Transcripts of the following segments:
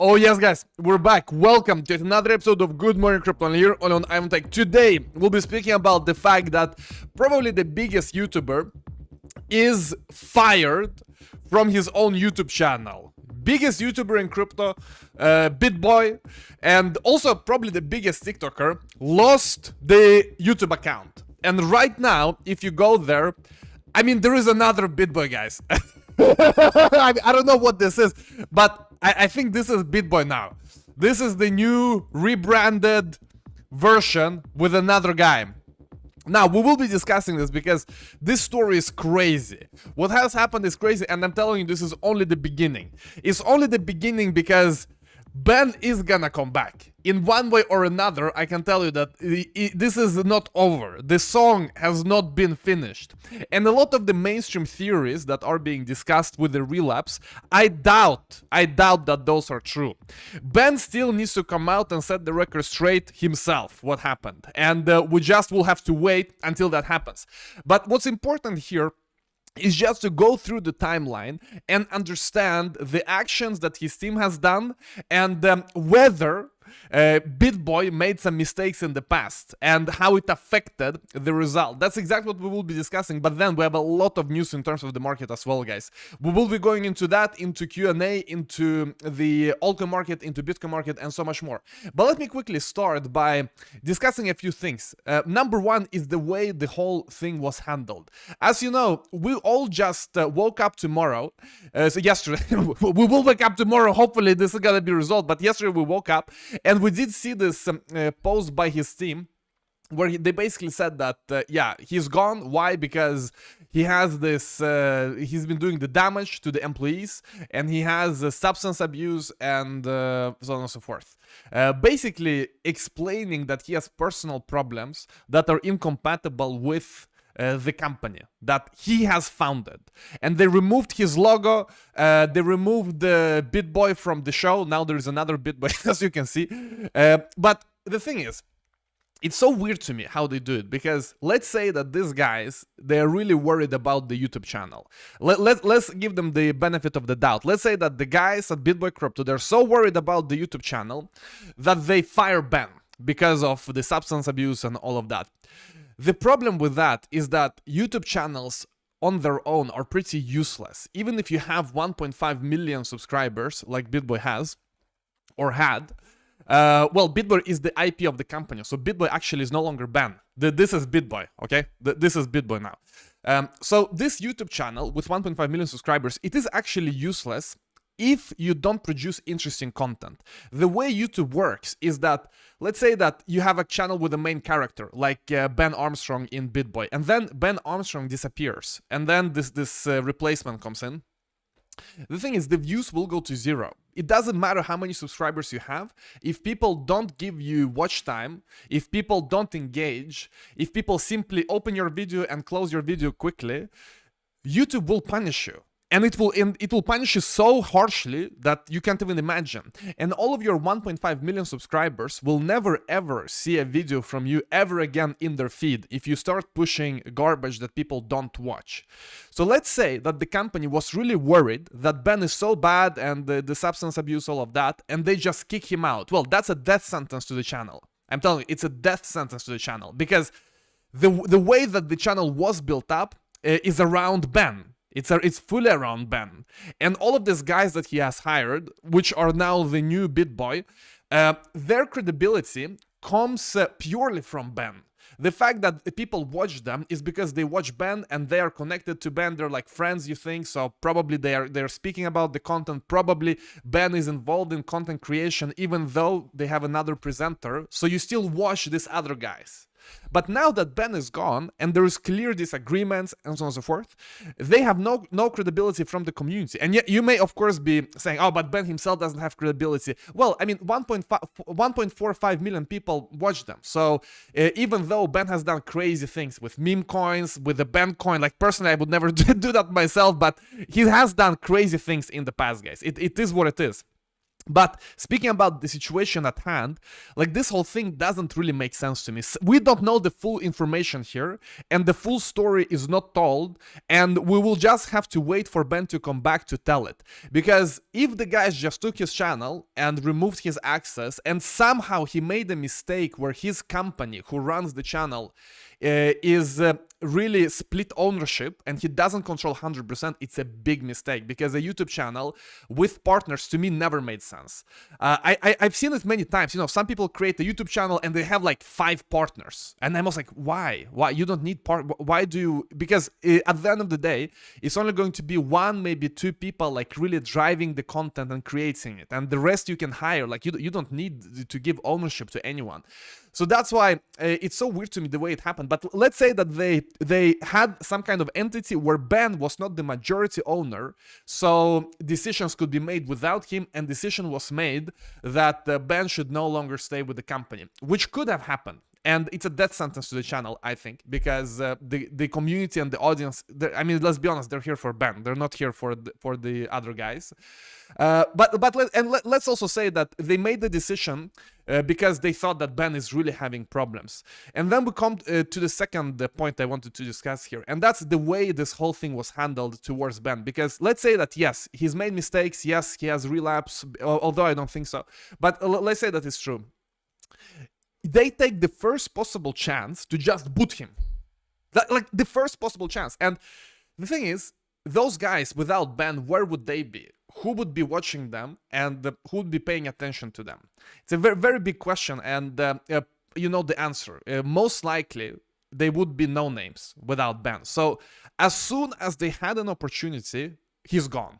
Oh yes guys, we're back. Welcome to another episode of Good Morning Crypto here on IronTech. Today we'll be speaking about the fact that probably the biggest YouTuber is fired from his own YouTube channel. Biggest YouTuber in crypto, Bitboy, and also probably the biggest TikToker, lost the YouTube account. And right now, if you go there, I mean, there is another Bitboy, guys. I don't know what this is, but I think this is Bitboy now. This is the new rebranded version with another guy. Now, we will be discussing this because this story is crazy. What has happened is crazy, and I'm telling you, this is only the beginning. It's only the beginning because Ben is gonna come back. In one way or another, I can tell you that this is not over. The song has not been finished. And a lot of the mainstream theories that are being discussed with the relapse, I doubt that those are true. Ben still needs to come out and set the record straight himself, what happened. And we just will have to wait until that happens. But what's important here is just to go through the timeline and understand the actions that his team has done and whether Bitboy made some mistakes in the past and how it affected the result. That's exactly what we will be discussing, but then we have a lot of news in terms of the market as well, guys. We will be going into that, into Q&A, into the altcoin market, into Bitcoin market, and so much more. But let me quickly start by discussing a few things. Number one is the way the whole thing was handled. As you know, we all just woke up tomorrow, so yesterday, we will wake up tomorrow, hopefully this is gonna be resolved, but yesterday we woke up and we did see this post by his team where they basically said that, yeah, he's gone. Why? Because he has this, he's been doing the damage to the employees and he has substance abuse and so on and so forth. Basically explaining that he has personal problems that are incompatible with the company that he has founded, and they removed his logo. They removed the Bitboy from the show. Now there is another Bitboy, as you can see. But the thing is, it's so weird to me how they do it, because let's say that these guys, they're really worried about the YouTube channel. Let's give them the benefit of the doubt. Let's say that the guys at Bitboy Crypto, they're so worried about the YouTube channel that they fire Ben because of the substance abuse and all of that. The problem with that is that YouTube channels on their own are pretty useless. Even if you have 1.5 million subscribers, like Bitboy has, or had, well, Bitboy is the IP of the company, so Bitboy actually is no longer banned. This is Bitboy, okay? This is Bitboy now. So this YouTube channel with 1.5 million subscribers, it is actually useless if you don't produce interesting content. The way YouTube works is that, let's say that you have a channel with a main character, like Ben Armstrong in Bitboy, and then Ben Armstrong disappears, and then this replacement comes in. The thing is, the views will go to zero. It doesn't matter how many subscribers you have. If people don't give you watch time, if people don't engage, if people simply open your video and close your video quickly, YouTube will punish you. And it will punish you so harshly that you can't even imagine. And all of your 1.5 million subscribers will never ever see a video from you ever again in their feed if you start pushing garbage that people don't watch. So let's say that the company was really worried that Ben is so bad and the substance abuse, all of that, and they just kick him out. Well, that's a death sentence to the channel. I'm telling you, it's a death sentence to the channel, because the way that the channel was built up is around Ben. It's fully around Ben. And all of these guys that he has hired, which are now the new Bitboy, their credibility comes purely from Ben. The fact that people watch them is because they watch Ben and they are connected to Ben. They're like friends, you think, so probably they're speaking about the content. Probably Ben is involved in content creation, even though they have another presenter. So you still watch these other guys. But now that Ben is gone and there is clear disagreements and so on and so forth, they have no credibility from the community. And yet you may of course be saying, oh, but Ben himself doesn't have credibility. Well, I mean, 1.45 million people watch them. So even though Ben has done crazy things with meme coins, with the Ben coin, like personally I would never do that myself, but he has done crazy things in the past, guys. It is what it is. But speaking about the situation at hand, like this whole thing doesn't really make sense to me. We don't know the full information here, and the full story is not told, and we will just have to wait for Ben to come back to tell it. Because if the guys just took his channel and removed his access, and somehow he made a mistake where his company, who runs the channel, is really split ownership and he doesn't control 100%, it's a big mistake, because a YouTube channel with partners to me never made sense. I've seen it many times. You know, some people create a YouTube channel and they have like 5 partners, and I'm almost like, why you don't need why do you? Because at the end of the day, it's only going to be 1, maybe 2 people like really driving the content and creating it, and the rest you can hire. Like you don't need to give ownership to anyone. So that's why it's so weird to me the way it happened. But let's say that they had some kind of entity where Ben was not the majority owner, so decisions could be made without him, and decision was made that Ben should no longer stay with the company, which could have happened. And it's a death sentence to the channel, I think, because the community and the audience, I mean, let's be honest, they're here for Ben. They're not here for the other guys. Let's also say that they made the decision because they thought that Ben is really having problems. And then we come to the second point I wanted to discuss here, and that's the way this whole thing was handled towards Ben. Because let's say that, yes, he's made mistakes, yes, he has relapse, although I don't think so. But let's say that it's true. They take the first possible chance to just boot him. Like the first possible chance. And the thing is, those guys without Ben, where would they be? Who would be watching them, and who would be paying attention to them? It's a very, very big question, and you know the answer. Most likely, they would be no names without Ben. So as soon as they had an opportunity, he's gone.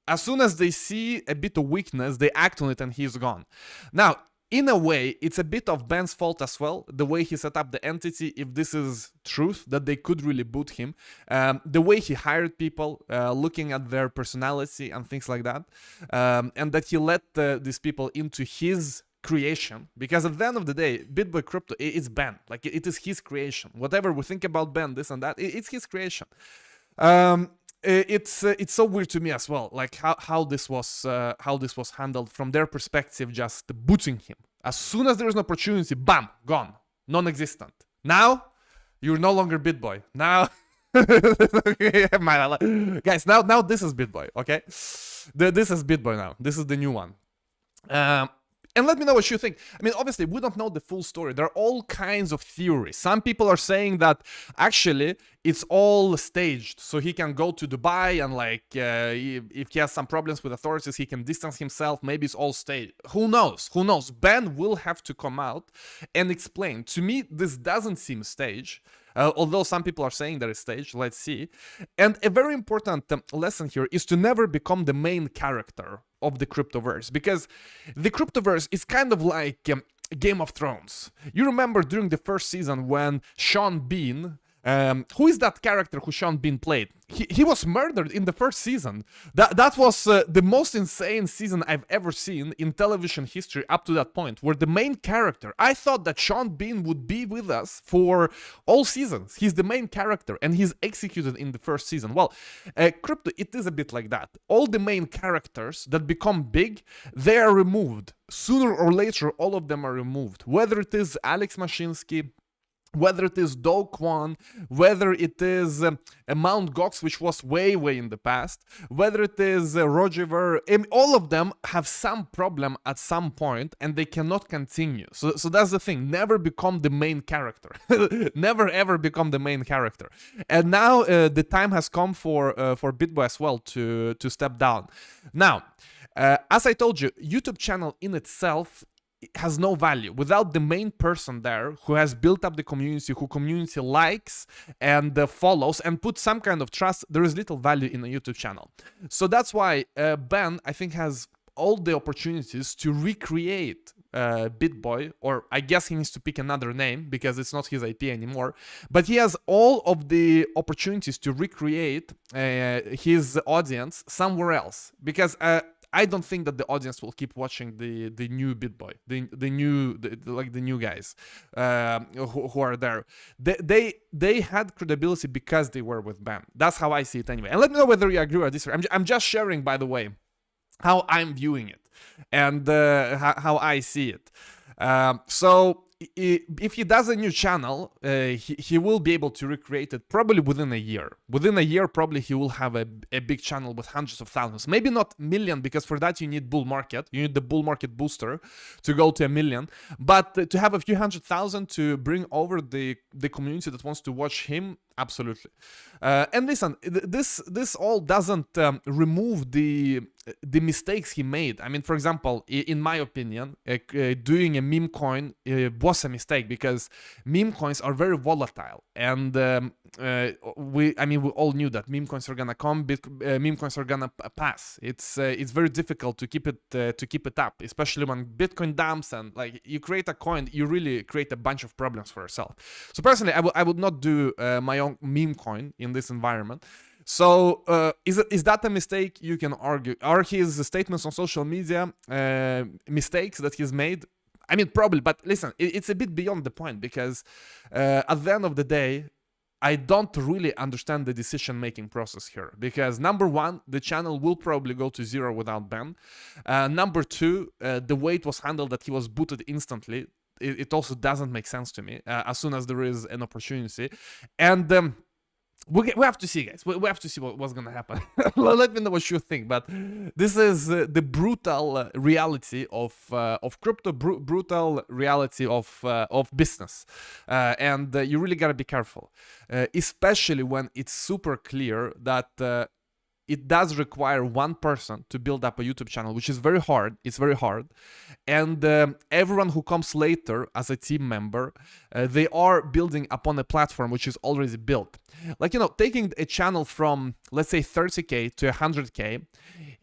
As soon as they see a bit of weakness, they act on it and he's gone. Now, in a way, it's a bit of Ben's fault as well, the way he set up the entity, if this is truth, that they could really boot him. The way he hired people, looking at their personality and things like that, and that he let these people into his creation, because at the end of the day, Bitboy Crypto, it's Ben. Like, it is his creation. Whatever we think about Ben, this and that, it's his creation. It's so weird to me as well, like how this was handled from their perspective, just booting him as soon as there is an opportunity. Bam, gone, non-existent. Now you're no longer Bitboy. Now, guys, now this is Bitboy. Okay, this is Bitboy now. This is the new one. And let me know what you think. I mean, obviously, we don't know the full story. There are all kinds of theories. Some people are saying that actually it's all staged, so he can go to Dubai and like, if he has some problems with authorities, he can distance himself. Maybe it's all staged. Who knows? Who knows? Ben will have to come out and explain. To me, this doesn't seem staged. Although some people are saying that it's staged, let's see. And a very important lesson here is to never become the main character of the cryptoverse, because the cryptoverse is kind of like Game of Thrones. You remember during the first season when Sean Bean, who is that character who Sean Bean played? He was murdered in the first season. That was the most insane season I've ever seen in television history up to that point, where the main character, I thought that Sean Bean would be with us for all seasons. He's the main character and he's executed in the first season. Well, crypto, it is a bit like that. All the main characters that become big, they are removed. Sooner or later, all of them are removed. Whether it is Alex Mashinsky, whether it is Do Kwon, whether it is Mt. Gox, which was way in the past, whether it is Roger, all of them have some problem at some point and they cannot continue. So that's the thing. Never become the main character. Never ever become the main character. And now the time has come for Bitboy as well to step down. Now, as I told you, YouTube channel in itself has no value without the main person there who has built up the community, who community likes and follows and puts some kind of trust. There is little value in a YouTube channel. So that's why Ben, I think, has all the opportunities to recreate Bitboy, or I guess he needs to pick another name because it's not his IP anymore, but he has all of the opportunities to recreate his audience somewhere else, because I don't think that the audience will keep watching the new Bitboy, the new guys who are there. They had credibility because they were with Ben. That's how I see it anyway. And let me know whether you agree or disagree. I'm just sharing, by the way, how I'm viewing it. and how I see it. So if he does a new channel, he will be able to recreate it probably within a year. Within a year, probably he will have a big channel with hundreds of thousands. Maybe not million, because for that you need bull market. You need the bull market booster to go to a million. But to have a few 100,000 to bring over the community that wants to watch him, absolutely. And listen, this all doesn't remove the mistakes he made. I mean, for example, in my opinion, doing a meme coin was a mistake, because meme coins are very volatile, and we all knew that meme coins are gonna come, meme coins are gonna pass. It's very difficult to keep it up, especially when Bitcoin dumps, and like you create a coin, you really create a bunch of problems for yourself. So personally, I would not do my own meme coin in this environment. So is that a mistake? You can argue. Are his statements on social media mistakes that he's made? I mean, probably, but listen, it's a bit beyond the point, because at the end of the day, I don't really understand the decision-making process here, because number one, the channel will probably go to zero without ban. Number two, the way it was handled, that he was booted instantly, it also doesn't make sense to me as soon as there is an opportunity. And we have to see, guys. We have to see what's gonna happen. Let me know what you think. But this is the brutal reality of crypto, brutal reality of business, and you really gotta be careful, especially when it's super clear that it does require one person to build up a YouTube channel, which is very hard. It's very hard. And everyone who comes later as a team member, they are building upon a platform which is already built. Like, you know, taking a channel from, let's say, 30K to 100K,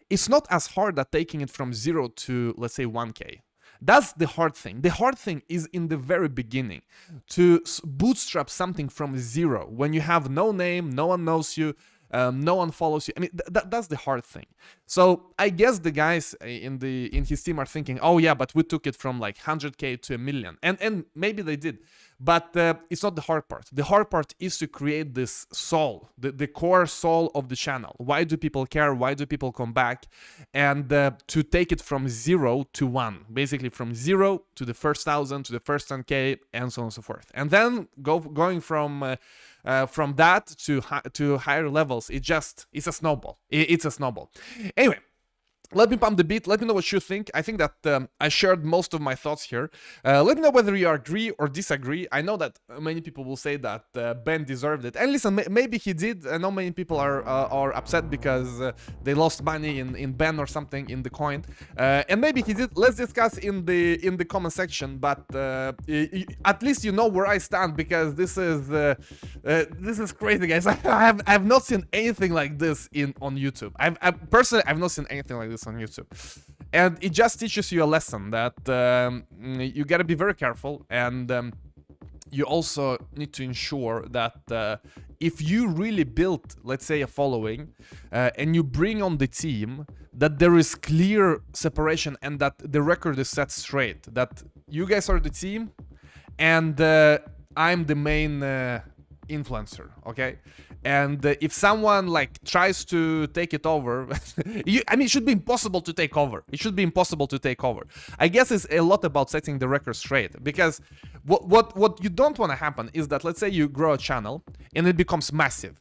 it's not as hard as taking it from 0 to, let's say, 1K. That's the hard thing. The hard thing is in the very beginning, to bootstrap something from 0 when you have no name, no one knows you, no one follows you. I mean, that's the hard thing. So I guess the guys in his team are thinking, oh yeah, but we took it from like 100K to a million, and maybe they did, but it's not the hard part. The hard part is to create this soul, the core soul of the channel. Why do people care? Why do people come back? And to take it from 0 to 1, basically from 0 to the first 1,000 to the first 10K, and so on and so forth, and then going from that to higher levels. It's a snowball. It's a snowball. Anyway, let me pump the beat. Let me know what you think. I think that I shared most of my thoughts here. Let me know whether you agree or disagree. I know that many people will say that Ben deserved it. And listen, maybe he did. I know many people are upset because they lost money in Ben or something in the coin. And maybe he did. Let's discuss in the comment section. But at least you know where I stand, because this is crazy, guys. I've not seen anything like this on YouTube. Personally, I've not seen anything like this on YouTube, and it just teaches you a lesson that you gotta be very careful, and you also need to ensure that if you really build, let's say, a following, and you bring on the team, that there is clear separation and that the record is set straight, that you guys are the team and I'm the main influencer, okay? And if someone like tries to take it over, I mean, it should be impossible to take over. It should be impossible to take over. I guess it's a lot about setting the record straight, because what you don't want to happen is that, let's say you grow a channel and it becomes massive,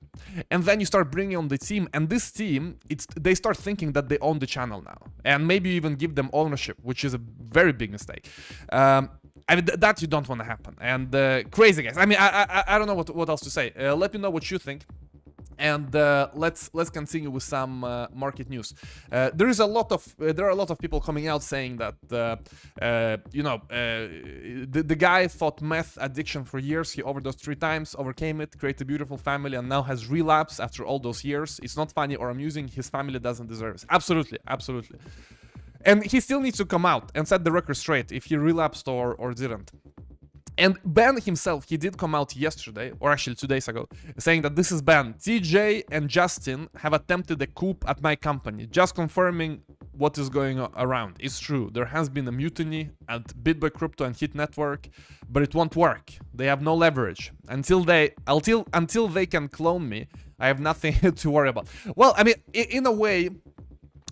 and then you start bringing on the team, and this team, they start thinking that they own the channel now, and maybe you even give them ownership, which is a very big mistake. I mean, that you don't want to happen. And crazy, guys. I mean, I don't know what else to say. Let me know what you think. And let's continue with some market news. There are a lot of people coming out saying that the guy fought meth addiction for years. He overdosed 3 times, overcame it, created a beautiful family, and now has relapsed after all those years. It's not funny or amusing. His family doesn't deserve it. Absolutely, absolutely. And he still needs to come out and set the record straight if he relapsed or didn't. And Ben himself, he did come out yesterday, or actually 2 days ago, saying that this is Ben. TJ and Justin have attempted a coup at my company, just confirming what is going around. It's true, there has been a mutiny at Bitboy Crypto and Hit Network, but it won't work. They have no leverage. Until they can clone me, I have nothing to worry about. Well, I mean, in a way,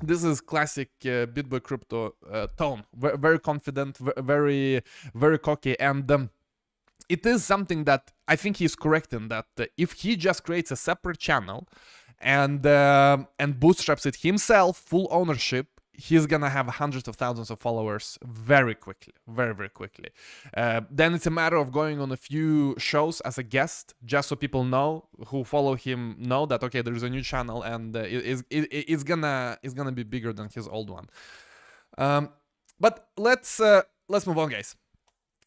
This is classic Bitboy crypto tone. Very confident, very, very cocky, and it is something that I think he's correct in, that if he just creates a separate channel and bootstraps it himself, full ownership, he's gonna have hundreds of thousands of followers very quickly, very, very quickly. Then it's a matter of going on a few shows as a guest, just so people know, who follow him, know that, okay, there's a new channel, and it's gonna be bigger than his old one. But let's move on, guys.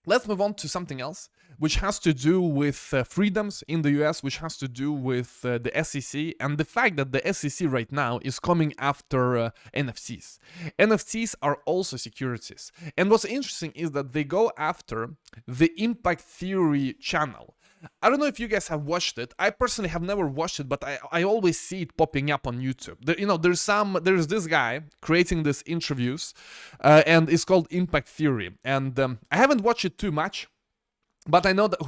Let's move on to something else, which has to do with freedoms in the US, which has to do with the SEC, and the fact that the SEC right now is coming after NFTs. NFTs are also securities. And what's interesting is that they go after the impact theory channel. I don't know if you guys have watched it. I personally have never watched it, but I always see it popping up on YouTube. There's this guy creating these interviews, and it's called Impact Theory. And I haven't watched it too much, but I know that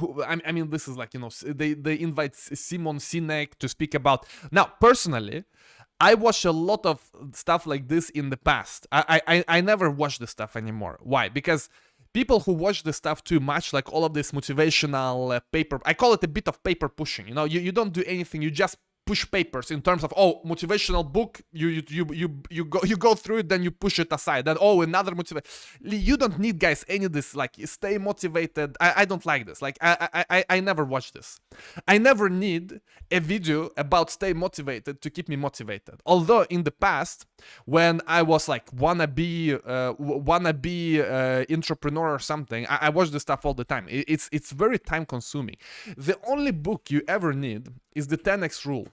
I mean, this is like, they invite Simon Sinek to speak about. Now, personally, I watched a lot of stuff like this in the past. I never watch this stuff anymore. Why? Because people who watch this stuff too much, like all of this motivational paper, I call it a bit of paper pushing. You don't do anything, you just push papers in terms of, oh, motivational book, you go through it, then you push it aside, then, oh, another motivation. You don't need, guys, any of this, like, stay motivated. I don't like this. Like, I never watch this. I never need a video about stay motivated to keep me motivated. Although in the past, when I was like wannabe entrepreneur or something, I watched this stuff all the time. It's very time consuming. The only book you ever need is the 10x rule.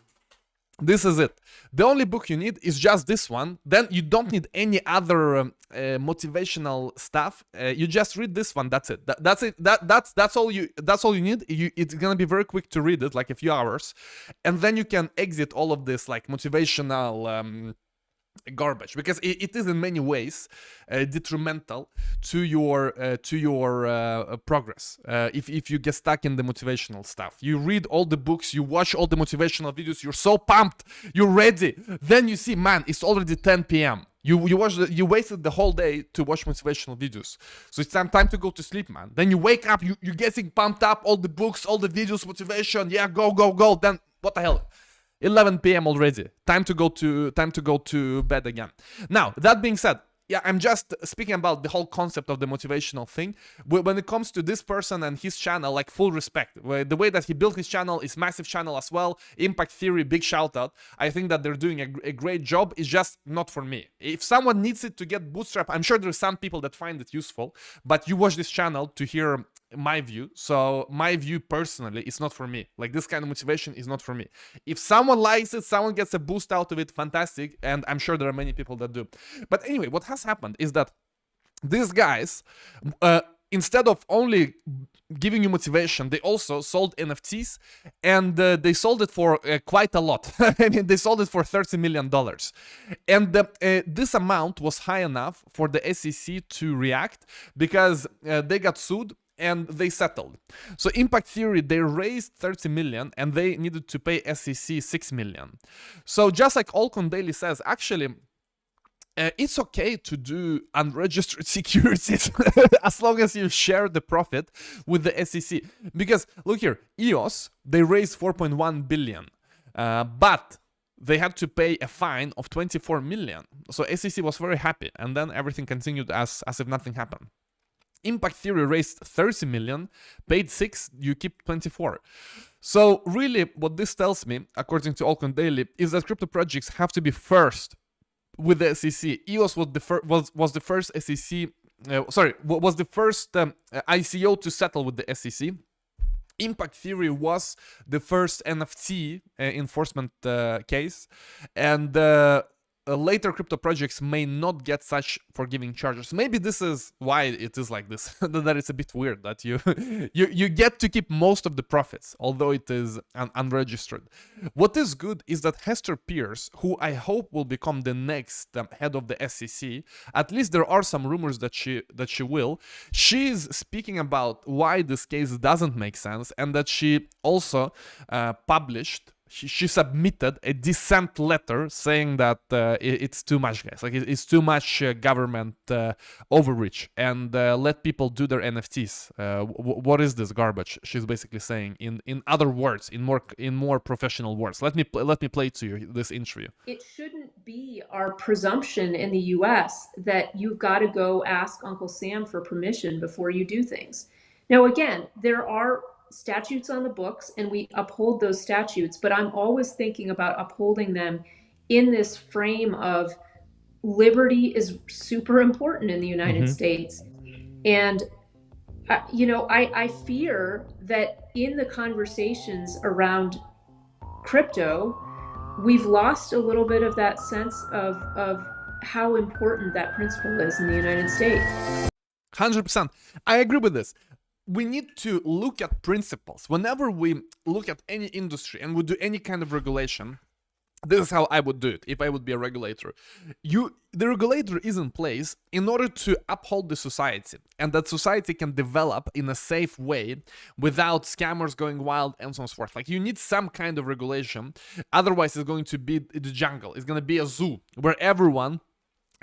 This is it. The only book you need is just this one. Then you don't need any other motivational stuff. You just read this one. That's it. That's it. That's all you need. It's gonna be very quick to read it, like a few hours, and then you can exit all of this like motivational garbage, because it is in many ways detrimental to your progress. If you get stuck in the motivational stuff, you read all the books, you watch all the motivational videos, you're so pumped, you're ready, then you see, man, it's already 10 p.m. You wasted the whole day to watch motivational videos, so it's time to go to sleep, man. Then you wake up, you're getting pumped up, all the books, all the videos, motivation, yeah, go. Then what the hell? 11 p.m. already. Time to go to bed again. Now, that being said, yeah, I'm just speaking about the whole concept of the motivational thing. When it comes to this person and his channel, like, full respect. The way that he built his channel is massive channel as well. Impact Theory, big shout out. I think that they're doing a great job. It's just not for me. If someone needs it to get bootstrap, I'm sure there's some people that find it useful, but you watch this channel to hear my view. So my view personally is not for me. Like, this kind of motivation is not for me. If someone likes it, someone gets a boost out of it, fantastic, and I'm sure there are many people that do. But anyway, what has happened is that these guys, instead of only giving you motivation, they also sold NFTs, and they sold it for quite a lot. I mean, they sold it for $30 million. And this amount was high enough for the SEC to react, because they got sued and they settled. So Impact Theory, they raised 30 million and they needed to pay SEC 6 million. So just like OnChain Daily says, actually, it's okay to do unregistered securities as long as you share the profit with the SEC. Because look here, EOS, they raised 4.1 billion, but they had to pay a fine of 24 million. So SEC was very happy, and then everything continued as if nothing happened. Impact Theory raised 30 million, paid 6, you keep 24. So really, what this tells me, according to OnChain Daily, is that crypto projects have to be first with the SEC. EOS was the first SEC, was the first ICO to settle with the SEC. Impact Theory was the first NFT enforcement case, and later crypto projects may not get such forgiving charges. Maybe this is why it is like this, that it's a bit weird that you get to keep most of the profits, although it is unregistered. What is good is that Hester Peirce, who I hope will become the next head of the SEC, at least there are some rumors that she will, she's speaking about why this case doesn't make sense, and that she also published she submitted a dissent letter saying that it's too much, guys. Like it's too much government overreach, and let people do their NFTs. What is this garbage? She's basically saying in other words, in more professional words. Let me play to you this interview. It shouldn't be our presumption in the US that you've got to go ask Uncle Sam for permission before you do things. Now, again, there are statutes on the books and we uphold those statutes, but I'm always thinking about upholding them in this frame of liberty is super important in the United States. And, I fear that in the conversations around crypto, we've lost a little bit of that sense of how important that principle is in the United States. 100%. I agree with this. We need to look at principles. Whenever we look at any industry and we do any kind of regulation, this is how I would do it if I would be a regulator. The regulator is in place in order to uphold the society, and that society can develop in a safe way without scammers going wild and so on and so forth. Like, you need some kind of regulation, otherwise it's going to be the jungle. It's going to be a zoo where everyone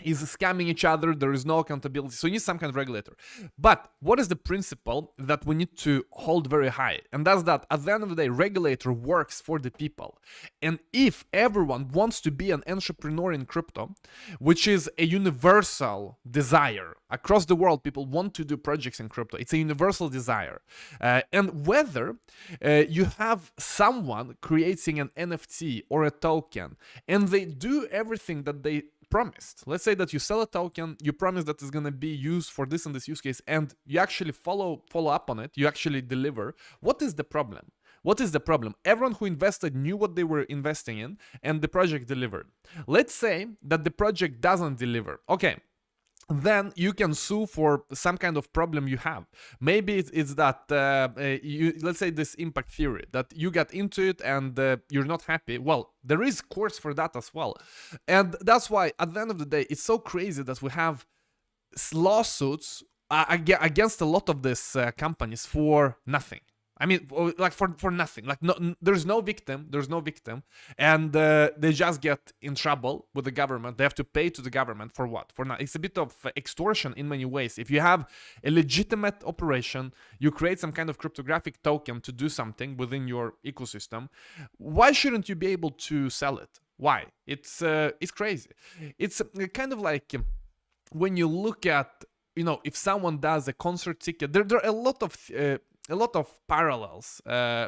is scamming each other, there is no accountability, so you need some kind of regulator. But what is the principle that we need to hold very high? And that's that at the end of the day, regulator works for the people. And if everyone wants to be an entrepreneur in crypto, which is a universal desire across the world, people want to do projects in crypto, it's a universal desire. And whether you have someone creating an NFT or a token and they do everything that they promised. Let's say that you sell a token, you promise that it's going to be used for this and this use case, and you actually follow up on it, you actually deliver. What is the problem? What is the problem? Everyone who invested knew what they were investing in, and the project delivered. Let's say that the project doesn't deliver. Okay, then you can sue for some kind of problem you have. Maybe it's that let's say this impact theory, that you got into it and you're not happy. Well, there is courts for that as well. And that's why at the end of the day, it's so crazy that we have lawsuits against a lot of these companies for nothing. I mean, like for nothing. Like, no, there's no victim, and they just get in trouble with the government. They have to pay to the government for what? For nothing. It's a bit of extortion in many ways. If you have a legitimate operation, you create some kind of cryptographic token to do something within your ecosystem, why shouldn't you be able to sell it? Why? It's crazy. It's kind of like when you look at, if someone does a concert ticket, there are a lot of parallels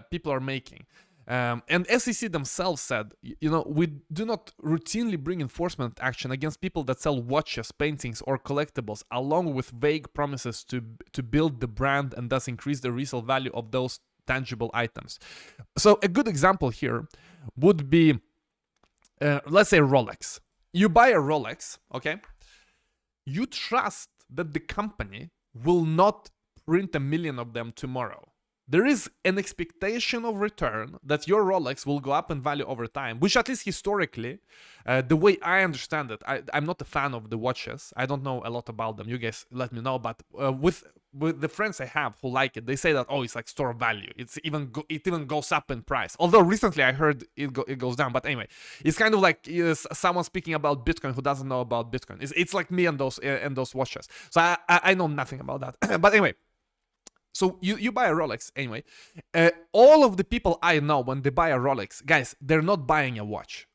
people are making. And SEC themselves said, we do not routinely bring enforcement action against people that sell watches, paintings, or collectibles, along with vague promises to build the brand and thus increase the resale value of those tangible items. So a good example here would be, let's say Rolex. You buy a Rolex, okay? You trust that the company will not print 1 million of them tomorrow. There is an expectation of return that your Rolex will go up in value over time, which at least historically, the way I understand it, I'm not a fan of the watches. I don't know a lot about them. You guys let me know. But with the friends I have who like it, they say that, it's like store value. It even goes up in price. Although recently I heard it goes down. But anyway, it's kind of like someone speaking about Bitcoin who doesn't know about Bitcoin. It's like me and those watches. So I know nothing about that. But anyway. So you buy a Rolex anyway. All of the people I know, when they buy a Rolex, guys, they're not buying a watch.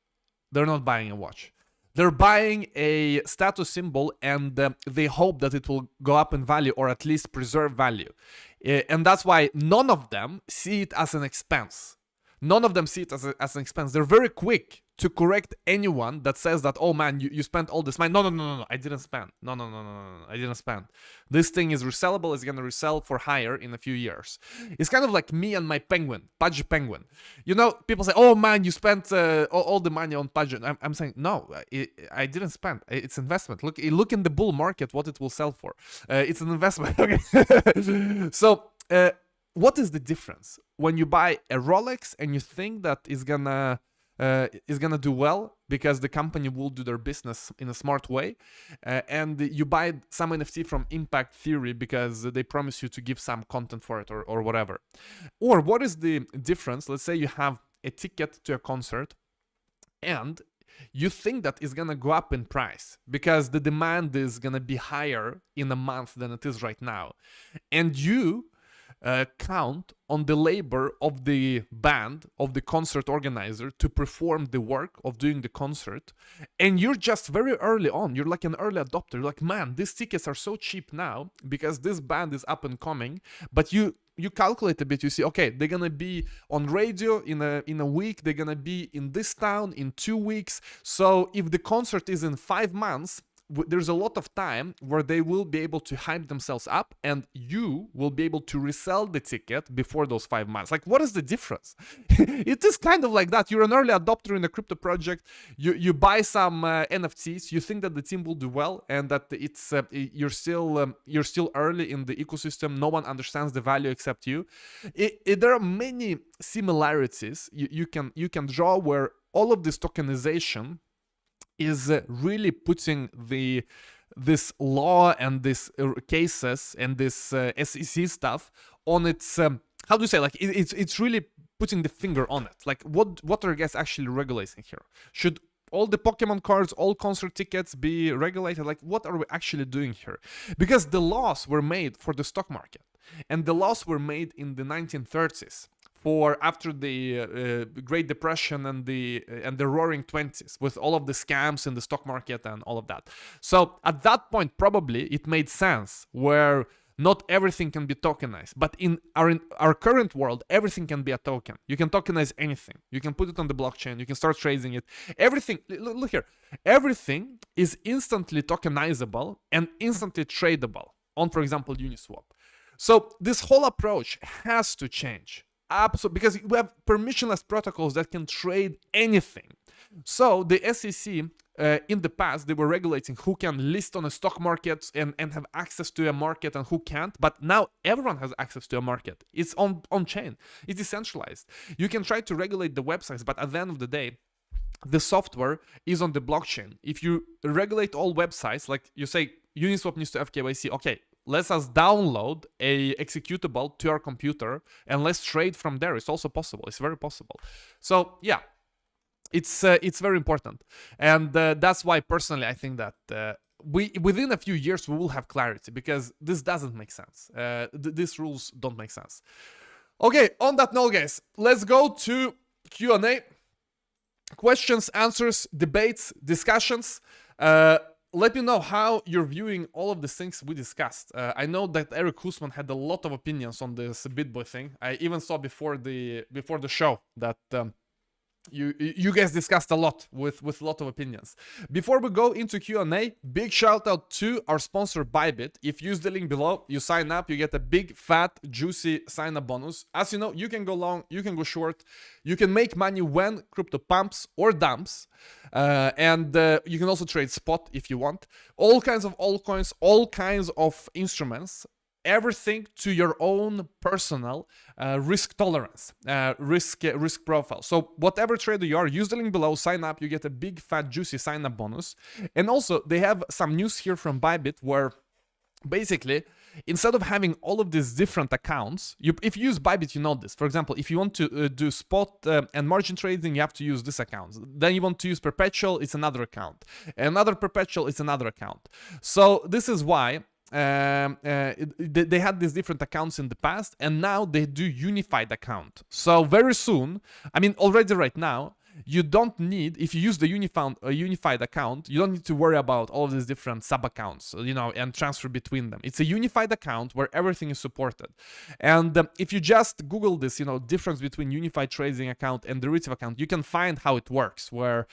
They're not buying a watch. They're buying a status symbol, and they hope that it will go up in value or at least preserve value. And that's why none of them see it as an expense. None of them see it as an expense. They're very quick to correct anyone that says that, oh man, you spent all this money. No, I didn't spend. No, I didn't spend. This thing is resellable. It's gonna resell for higher in a few years. It's kind of like me and my penguin, Pudgy Penguin. People say, oh man, you spent all the money on Pudgy. I'm saying, no, I didn't spend. It's investment. Look in the bull market, what it will sell for. It's an investment. Okay. So, what is the difference when you buy a Rolex and you think that is gonna do well because the company will do their business in a smart way, and you buy some NFT from Impact Theory because they promise you to give some content for it or whatever? Or what is the difference? Let's say you have a ticket to a concert, and you think that it's gonna go up in price because the demand is gonna be higher in a month than it is right now, and you count on the labor of the band, of the concert organizer, to perform the work of doing the concert, and you're just very early on, you're like an early adopter, you're like, man, these tickets are so cheap now because this band is up and coming, but you calculate a bit, you see, okay, they're gonna be on radio in a week, they're gonna be in this town in 2 weeks, so if the concert is in 5 months, there's a lot of time where they will be able to hype themselves up, and you will be able to resell the ticket before those 5 months. Like, what is the difference? It is kind of like that. You're an early adopter in a crypto project. You buy some NFTs. You think that the team will do well, and that it's you're still early in the ecosystem. No one understands the value except you. There are many similarities you can draw where all of this tokenization is really putting this law and this cases and this SEC stuff on its how do you say, like, it's really putting the finger on it. Like, what are you guys actually regulating here? Should all the Pokemon cards, all concert tickets be regulated? Like, what are we actually doing here? Because the laws were made for the stock market, and the laws were made in the 1930s. For after the Great Depression and the Roaring 20s, with all of the scams in the stock market and all of that. So at that point, probably it made sense where not everything can be tokenized, but in our current world, everything can be a token. You can tokenize anything. You can put it on the blockchain. You can start trading it. Everything. Look here. Everything is instantly tokenizable and instantly tradable on, for example, Uniswap. So this whole approach has to change. Absolutely, because we have permissionless protocols that can trade anything. So the SEC in the past, they were regulating who can list on a stock market and have access to a market and who can't. But now everyone has access to a market. It's on chain. It's decentralized. You can try to regulate the websites, but at the end of the day, the software is on the blockchain. If you regulate all websites, like you say, Uniswap needs to have KYC, okay, let us download a executable to our computer and let's trade from there. It's also possible. It's very possible. So yeah, it's very important, and that's why personally I think that within a few years we will have clarity, because this doesn't make sense. These rules don't make sense. Okay, on that note, guys, let's go to Q&A. Questions, answers, debates, discussions. Let me know how you're viewing all of the things we discussed. I know that Eric Husman had a lot of opinions on this Bitboy thing. I even saw before the show that you guys discussed a lot with a lot of opinions. Before we go into Q&A, big shout out to our sponsor BuyBit. If you use the link below, you sign up, you get a big, fat, juicy sign up bonus. As you know, you can go long, you can go short, you can make money when crypto pumps or dumps, and you can also trade spot if you want. All kinds of altcoins, all kinds of instruments. Everything to your own personal risk tolerance, risk profile. So whatever trader you are, use the link below, sign up, you get a big fat juicy sign up bonus. And also they have some news here from BuyBit where basically instead of having all of these different accounts, if you use BuyBit, you know this. For example, if you want to do spot and margin trading, you have to use this account. Then you want to use perpetual, it's another account. Another perpetual, it's another account. So this is why they had these different accounts in the past, and now they do unified account. So very soon, I mean already right now, you don't need, if you use the unified account, you don't need to worry about all of these different sub accounts, you know, and transfer between them. It's a unified account where everything is supported. And if you just Google this, you know, difference between unified trading account and derivative account, you can find how it works, where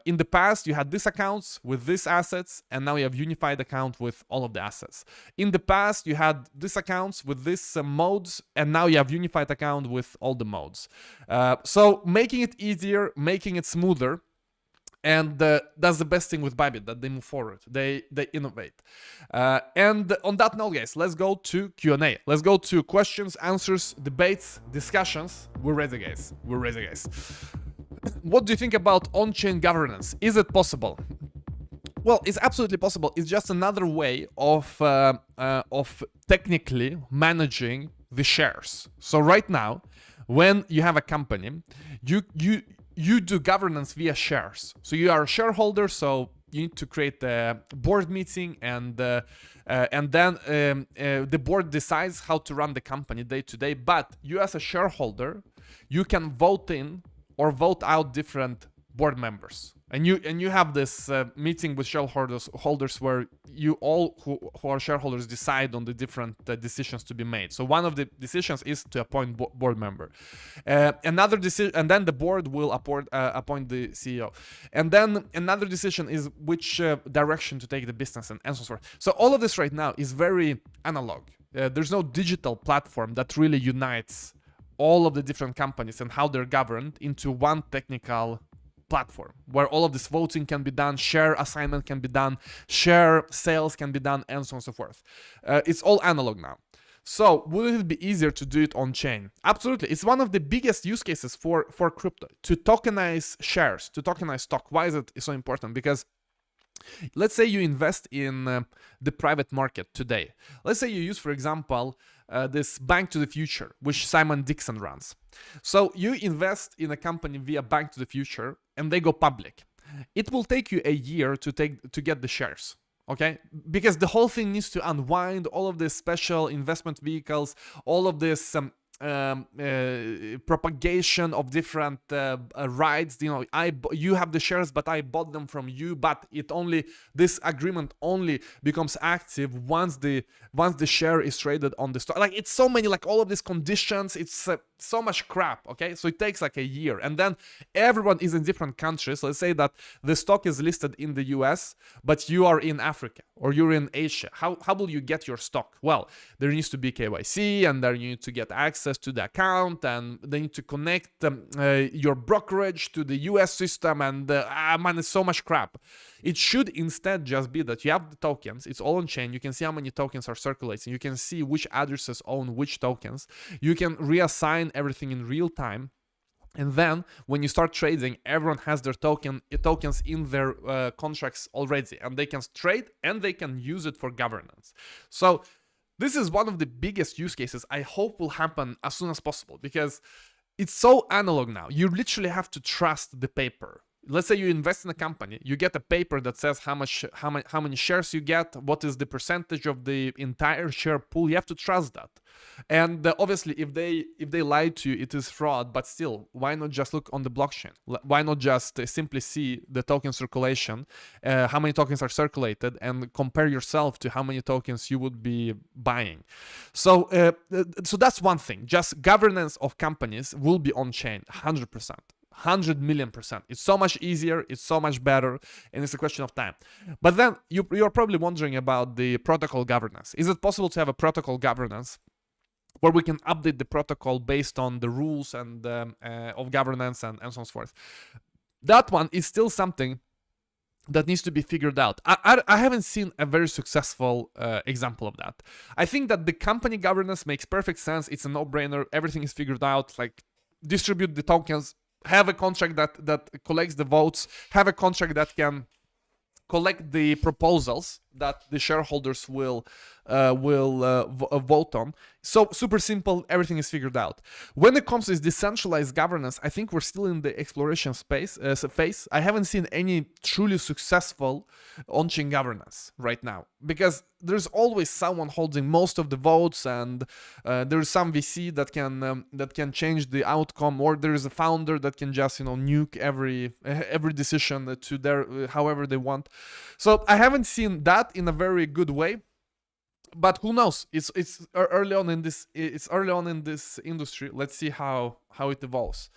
in the past you had these accounts with these assets, and now you have unified account with all of the assets. In the past you had these accounts with these modes, and now you have unified account with all the modes. So making it easier, making it smoother, and that's the best thing with BuyBit, that they move forward, they innovate. And on that note, guys, let's go to Q&A. Let's go to questions, answers, debates, discussions. We're ready, guys. We're ready, guys. What do you think about on-chain governance? Is it possible? Well, it's absolutely possible. It's just another way of technically managing the shares. So right now, when you have a company, you do governance via shares. So you are a shareholder, so you need to create a board meeting, and then the board decides how to run the company day to day. But you as a shareholder, you can vote in or vote out different board members, and you have this meeting with shareholders where you all who are shareholders decide on the different decisions to be made. So one of the decisions is to appoint board member. Another decision, and then the board will appoint the CEO. And then another decision is which direction to take the business, and so forth. So all of this right now is very analog. There's no digital platform that really unites all of the different companies and how they're governed into one technical platform where all of this voting can be done, share assignment can be done, share sales can be done, and so on and so forth. It's all analog now. So would it be easier to do it on chain? Absolutely. It's one of the biggest use cases for crypto, to tokenize shares, to tokenize stock. Why is it so important? Because let's say you invest in the private market today. Let's say you use, for example, this Bank to the Future, which Simon Dixon runs. So you invest in a company via Bank to the Future, and they go public. It will take you a year to get the shares. Okay, because the whole thing needs to unwind, all of these special investment vehicles, all of this propagation of different rights. You know, you have the shares, but I bought them from you. But this agreement only becomes active once the share is traded on the stock. Like, it's so many, like, all of these conditions. It's so much crap. Okay, so it takes like a year, and then everyone is in different countries. Let's say that the stock is listed in the US, but you are in Africa or you're in Asia. How will you get your stock? Well, there needs to be KYC, and there you need to get access to the account, and they need to connect your brokerage to the US system, and man, it's so much crap. It should instead just be that you have the tokens, it's all on chain, you can see how many tokens are circulating, you can see which addresses own which tokens, you can reassign everything in real time. And then when you start trading, everyone has their tokens in their contracts already, and they can trade and they can use it for governance. So this is one of the biggest use cases I hope will happen as soon as possible, because it's so analog now. You literally have to trust the paper. Let's say you invest in a company, you get a paper that says how many shares you get, what is the percentage of the entire share pool. You have to trust that. And obviously, if they lie to you, it is fraud. But still, why not just look on the blockchain? Why not just simply see the token circulation, how many tokens are circulated, and compare yourself to how many tokens you would be buying? So that's one thing. Just governance of companies will be on chain, 100%. 100 million%. It's so much easier, it's so much better, and it's a question of time. But then you're probably wondering about the protocol governance. Is it possible to have a protocol governance where we can update the protocol based on the rules and of governance and so on and so forth? That one is still something that needs to be figured out. I haven't seen a very successful example of that. I think that the company governance makes perfect sense. It's a no-brainer. Everything is figured out. Like, distribute the tokens, have a contract that collects the votes, have a contract that can collect the proposals that the shareholders will vote on. So super simple, everything is figured out. When it comes to this decentralized governance, I think we're still in the exploration phase. I haven't seen any truly successful on-chain governance right now, because there's always someone holding most of the votes, and there's some VC that can change the outcome, or there is a founder that can just nuke every decision to their however they want. So I haven't seen that in a very good way. But who knows? It's early on in this. It's early on in this industry. Let's see how it evolves.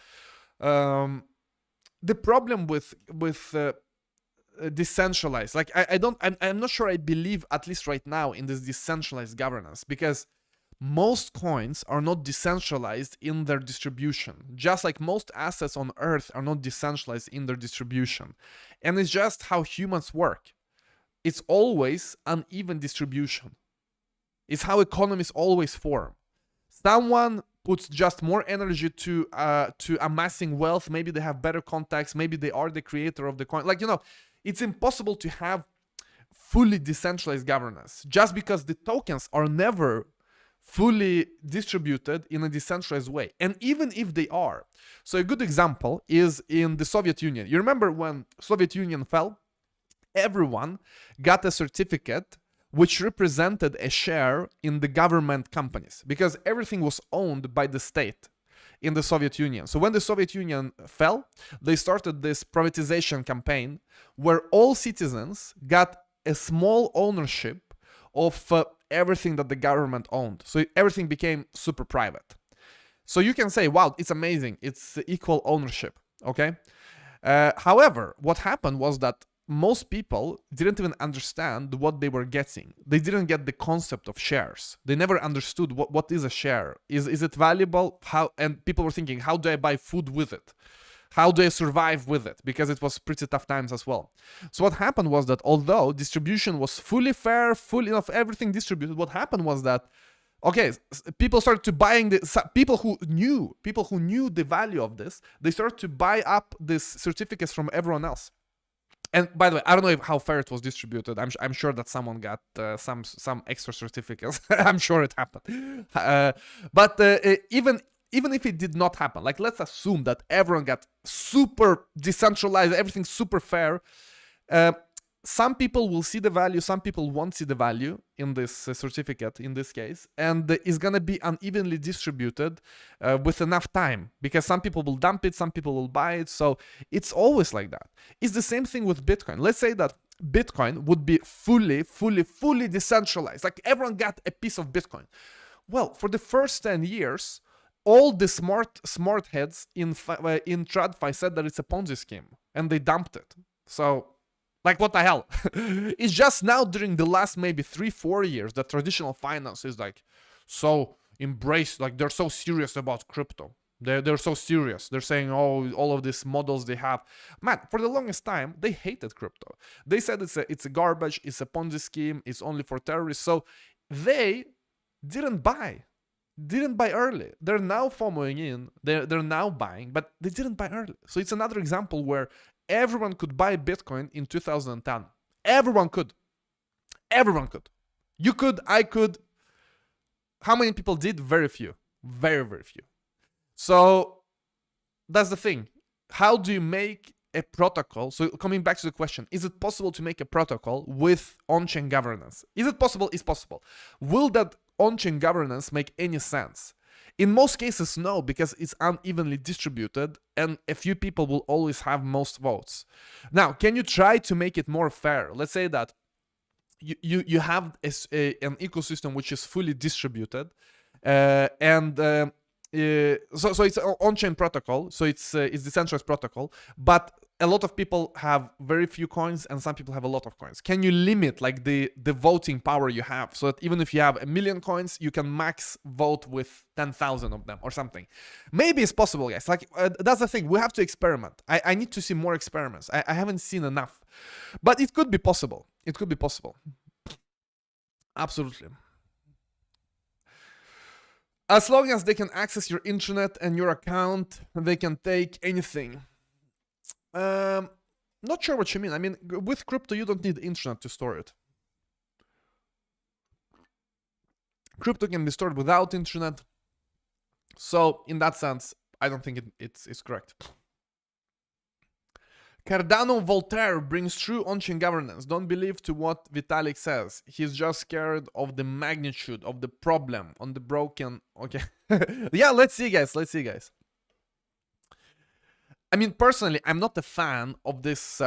The problem with decentralized, like I'm not sure I believe, at least right now, in this decentralized governance, because most coins are not decentralized in their distribution, just like most assets on Earth are not decentralized in their distribution. And it's just how humans work. It's always uneven distribution. It's how economies always form. Someone puts just more energy to amassing wealth. Maybe they have better contacts. Maybe they are the creator of the coin. Like, it's impossible to have fully decentralized governance, just because the tokens are never fully distributed in a decentralized way. And even if they are, so a good example is in the Soviet Union. You remember when Soviet Union fell? Everyone got a certificate which represented a share in the government companies, because everything was owned by the state in the Soviet Union. So when the Soviet Union fell, they started this privatization campaign where all citizens got a small ownership of everything that the government owned. So everything became super private. So you can say, wow, it's amazing. It's equal ownership, okay? However, what happened was that most people didn't even understand what they were getting. They didn't get the concept of shares. They never understood what is a share. Is it valuable? How? And people were thinking, how do I buy food with it? How do I survive with it? Because it was pretty tough times as well. So what happened was that although distribution was fully fair, full enough, everything distributed, what happened was that, okay, people started to buying the, people who knew the value of this, they started to buy up these certificates from everyone else. And by the way, I don't know how fair it was distributed. I'm sure that someone got some extra certificates. I'm sure it happened. But even if it did not happen, like let's assume that everyone got super decentralized, everything super fair. Some people will see the value, some people won't see the value in this certificate, in this case, and it's gonna be unevenly distributed with enough time, because some people will dump it, some people will buy it, so it's always like that. It's the same thing with Bitcoin. Let's say that Bitcoin would be fully decentralized, like everyone got a piece of Bitcoin. Well, for the first 10 years, all the smart heads in TradFi said that it's a Ponzi scheme, and they dumped it. So, like, what the hell? It's just now during the last maybe 3-4 years that traditional finance is like so embraced, like they're so serious about crypto. They're so serious. They're saying, oh, all of these models they have. Man, for the longest time, they hated crypto. They said it's a garbage, it's a Ponzi scheme, it's only for terrorists. So they didn't buy early. They're now FOMOing in, they're now buying, but they didn't buy early. So it's another example where everyone could buy Bitcoin in 2010. Everyone could. You could, I could. How many people did? Very few. Very few. So that's the thing. How do you make a protocol? So coming back to the question, is it possible to make a protocol with on-chain governance? Is it possible? It's possible. Will that on-chain governance make any sense? In most cases, no, because it's unevenly distributed and a few people will always have most votes. Now, can you try to make it more fair? Let's say that you have an ecosystem which is fully distributed, so it's an on-chain protocol, so it's decentralized protocol, but a lot of people have very few coins and some people have a lot of coins. Can you limit like the voting power you have, so that even if you have 1 million coins, you can max vote with 10,000 of them or something? Maybe it's possible, guys. Like that's the thing. We have to experiment. I need to see more experiments. I haven't seen enough, but it could be possible. It could be possible. Absolutely. As long as they can access your internet and your account, they can take anything. Not sure what you mean. I mean, with crypto, you don't need internet to store it. Crypto can be stored without internet. So, in that sense, I don't think it's correct. Cardano Voltaire brings true on-chain governance. Don't believe to what Vitalik says. He's just scared of the magnitude of the problem on the broken... Okay. Yeah, let's see, guys. Let's see, guys. I mean, personally, I'm not a fan of this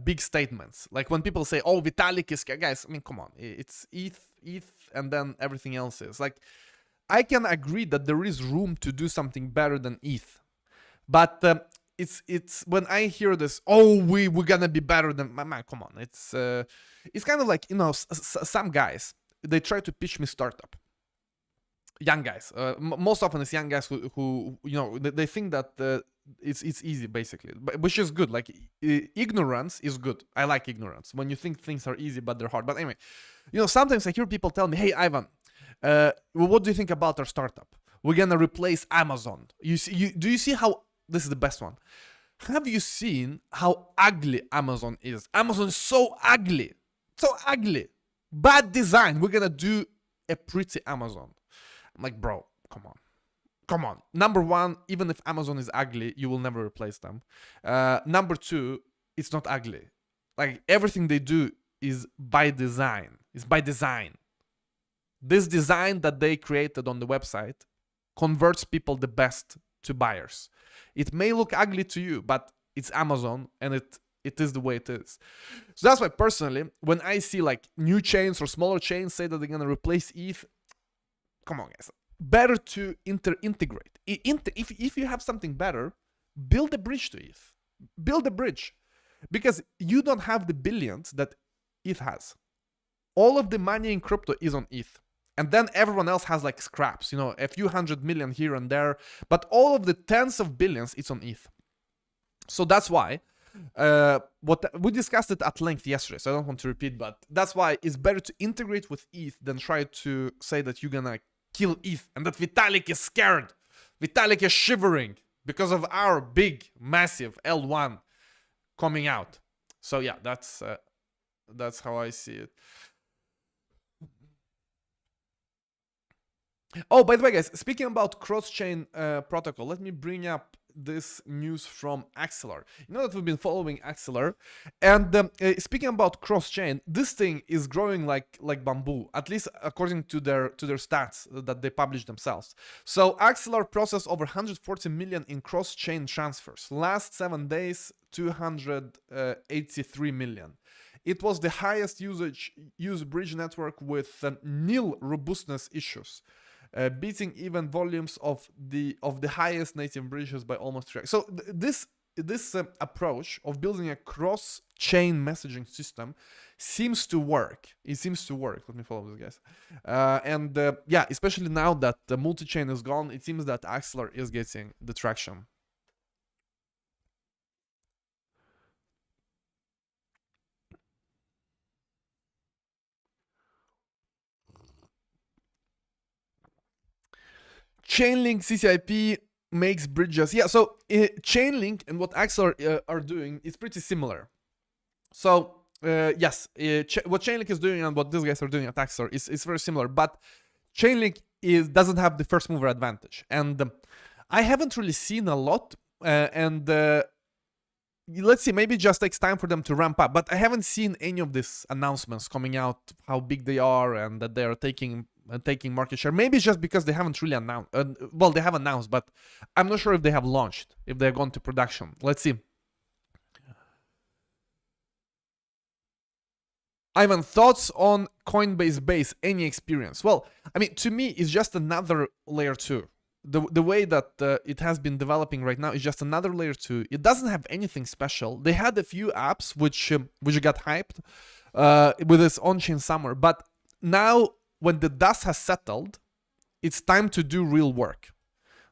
big statements. Like when people say, "Oh, Vitalik is," guys. I mean, come on, it's ETH, and then everything else is like. I can agree that there is room to do something better than ETH, but it's when I hear this, "Oh, we're gonna be better than," man, come on. It's kind of like, you know, some guys, they try to pitch me startup. Young guys, most often it's young guys who you know, they think that it's easy, basically, which is good. Like ignorance is good. I like ignorance when you think things are easy but they're hard. But anyway, you know, sometimes I hear people tell me, "Hey, Ivan, what do you think about our startup? We're gonna replace Amazon." Do you see how this is the best one? Have you seen how ugly Amazon is? Amazon is so ugly, bad design. We're gonna do a pretty Amazon. I'm like, bro, come on. Come on. Number one, even if Amazon is ugly, you will never replace them. Number two, it's not ugly. Like everything they do is by design. It's by design. This design that they created on the website converts people the best to buyers. It may look ugly to you, but it's Amazon and it is the way it is. So that's why personally, when I see like new chains or smaller chains say that they're gonna replace ETH, come on guys, better to integrate. If you have something better, build a bridge to ETH. Build a bridge. Because you don't have the billions that ETH has. All of the money in crypto is on ETH. And then everyone else has like scraps, you know, a few 100 million here and there. But all of the tens of billions, it's on ETH. So that's why, what we discussed it at length yesterday, so I don't want to repeat, but that's why it's better to integrate with ETH than try to say that you're gonna kill ETH and that Vitalik is scared. Vitalik is shivering because of our big, massive L1 coming out. So yeah, that's how I see it. Oh, by the way, guys, speaking about cross-chain protocol, let me bring up this news from Axelar. You know that we've been following Axelar, and speaking about cross-chain, this thing is growing like bamboo, at least according to their stats that they publish themselves. So Axelar processed over 140 million in cross-chain transfers. Last 7 days, 283 million. It was the highest used bridge network with nil robustness issues. Beating even volumes of the highest native bridges by almost 3x. So this approach of building a cross-chain messaging system seems to work. It seems to work. Let me follow this, guys. Yeah, especially now that the multi-chain is gone, it seems that Axelar is getting the traction. Chainlink CCIP makes bridges. Yeah, so Chainlink and what Axelar are doing is pretty similar. So yes, what Chainlink is doing and what these guys are doing at Axelar is very similar, but Chainlink doesn't have the first mover advantage, and I haven't really seen a lot. Let's see, maybe it just takes time for them to ramp up, but I haven't seen any of these announcements coming out, how big they are and that they are taking market share. Maybe it's just because they haven't really announced. Well, they have announced, but I'm not sure if they have launched, if they're gone to production. Let's see. Ivan, thoughts on Coinbase Base? Any experience? Well, I mean, to me, it's just another layer 2. The way that it has been developing right now is just another layer 2. It doesn't have anything special. They had a few apps which got hyped with this on-chain summer, but now when the dust has settled, it's time to do real work.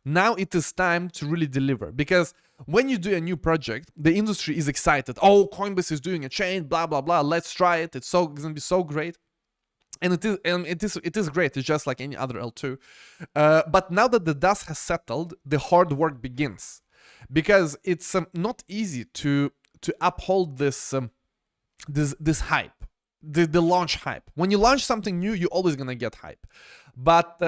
Now it is time to really deliver, because when you do a new project, the industry is excited. Oh, Coinbase is doing a chain, blah blah blah. Let's try it. It's gonna be so great, and it is great. It's just like any other L2. But now that the dust has settled, the hard work begins, because it's not easy to uphold this hype. The launch hype. When you launch something new, you're always gonna get hype, but